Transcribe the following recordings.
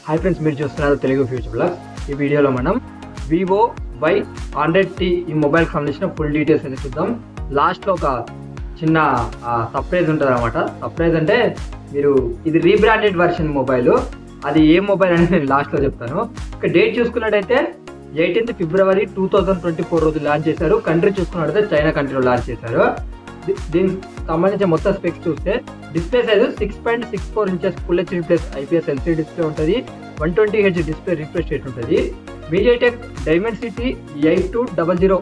Hi friends, మీరు చూస్తున్నారు Telugu future blogs. ఈ వీడియోలో మనం వివో Y100T ఈ మొబైల్కి సంబంధించిన ఫుల్ డీటెయిల్స్ అయితే చూద్దాం. లాస్ట్లో ఒక చిన్న సర్ప్రైజ్ ఉంటుంది అనమాట. సర్ప్రైజ్ అంటే మీరు ఇది రీబ్రాండెడ్ వర్షన్ మొబైల్, అది ఏ మొబైల్ అనేది నేను లాస్ట్లో చెప్తాను. ఇక డేట్ చూసుకున్నట్టయితే 18th February 2024 రోజు లాంచ్ చేశారు. కంట్రీ చూసుకున్నట్టయితే చైనా కంట్రీలో లాంచ్ చేశారు. దీనికి సంబంధించిన మొత్తం స్పెక్స్ చూస్తే display size 6.64 inches full HD plus IPS LCD display ఉంటుంది. 120Hz డిస్ప్లే రిఫ్రెష్ రేట్ ఉంటుంది. మీడియాటెక్ డైమెన్సిటీ 8200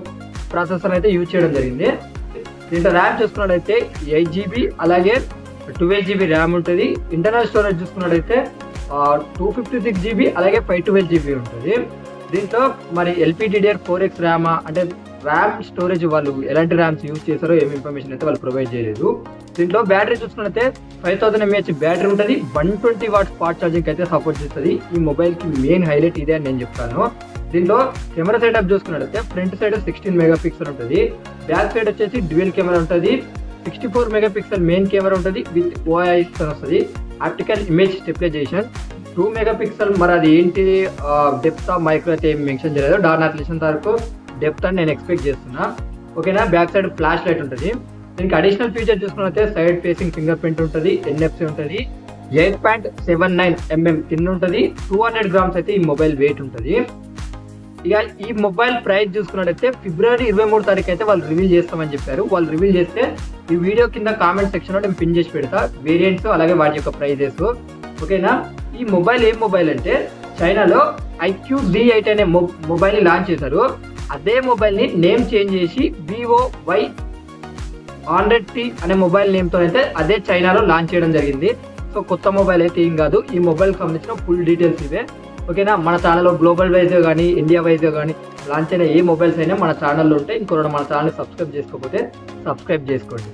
ప్రాసెసర్ అయితే యూజ్ చేయడం జరిగింది. దీంట్లో ర్యామ్ చూసుకున్నట్టయితే 8GB అలాగే 12GB ర్యామ్ ఉంటుంది. ఇంటర్నల్ స్టోరేజ్ చూసుకున్నట్టయితే 256GB అలాగే 512GB ఉంటుంది. దీంట్లో మరి LPDDR4X ర్యామ్ అంటే ర్యామ్ స్టోరేజ్ వాళ్ళు ఎలాంటి ర్యామ్స్ యూజ్ చేశారో ఏమి ఇన్ఫర్మేషన్ అయితే వాళ్ళు ప్రొవైడ్ చేయలేదు. దీంట్లో బ్యాటరీ చూసుకున్నట్లయితే 5000 mAh బ్యాటరీ ఉంటుంది. 120 watts ఫాస్ట్ ఛార్జింగ్ అయితే సపోర్ట్ చేస్తుంది. ఈ మొబైల్కి మెయిన్ హైలైట్ ఇదే అని నేను చెప్తాను. దీంట్లో కెమెరా సెటప్ చూసుకున్నట్లయితే ఫ్రంట్ సైడ్ 16 MP ఉంటుంది. బ్యాక్ సైడ్ వచ్చేసి డ్యూయల్ కెమెరా ఉంటుంది. 64 MP మెయిన్ కెమెరా ఉంటుంది విత్ OIS వస్తుంది. Optical image stabilisation 2 MP. మరి అది ఏంటి డెప్త్ ఆఫ్ మైక్రో అయితే ఏం మెన్షన్ చేయలేదు. డార్క్ లిషన్ వరకు డెప్త్ అని నేను ఎక్స్పెక్ట్ చేస్తున్నా. ఓకేనా. బ్యాక్ సైడ్ ఫ్లాష్ లైట్ ఉంటుంది. దీనికి అడిషనల్ ఫీచర్ చూసుకున్నట్లయితే సైడ్ ఫేసింగ్ ఫింగర్ ప్రింట్ ఉంటుంది. NFC ఉంటుంది. 8.79 mm కింద ఉంటుంది. 200 grams అయితే ఈ మొబైల్ వెయిట్ ఉంటుంది. ఇక ఈ మొబైల్ ప్రైస్ చూసుకున్నట్టయితే February 23 తారీఖు అయితే వాళ్ళు రివీల్ చేస్తామని చెప్పారు. వాళ్ళు రివీల్ చేస్తే ఈ వీడియో కింద కామెంట్ సెక్షన్లో నేను పిన్ చేసి పెడతా వేరియంట్స్ అలాగే వాటి యొక్క ప్రైజెస్. ఓకేనా. ఈ మొబైల్ ఏం మొబైల్ అంటే చైనాలో IQ-D8 అనే మొబైల్ని లాంచ్ చేశారు. అదే మొబైల్ని నేమ్ చేంజ్ చేసి వివో Y100T అనే మొబైల్ నేమ్తో అయితే అదే చైనాలో లాంచ్ చేయడం జరిగింది. సో కొత్త మొబైల్ అయితే ఏం కాదు. ఈ మొబైల్కి సంబంధించిన ఫుల్ డీటెయిల్స్ ఇవే. ఓకేనా. మన ఛానల్లో గ్లోబల్ వైజ్గా కానీ ఇండియా వైజ్గా కానీ లాంచ్ అయిన ఏ మొబైల్స్ అయినా మన ఛానల్లో ఉంటాయి. ఇంకొకటి మన ఛానల్ సబ్స్క్రైబ్ చేసుకోకపోతే సబ్స్క్రైబ్ చేసుకోండి.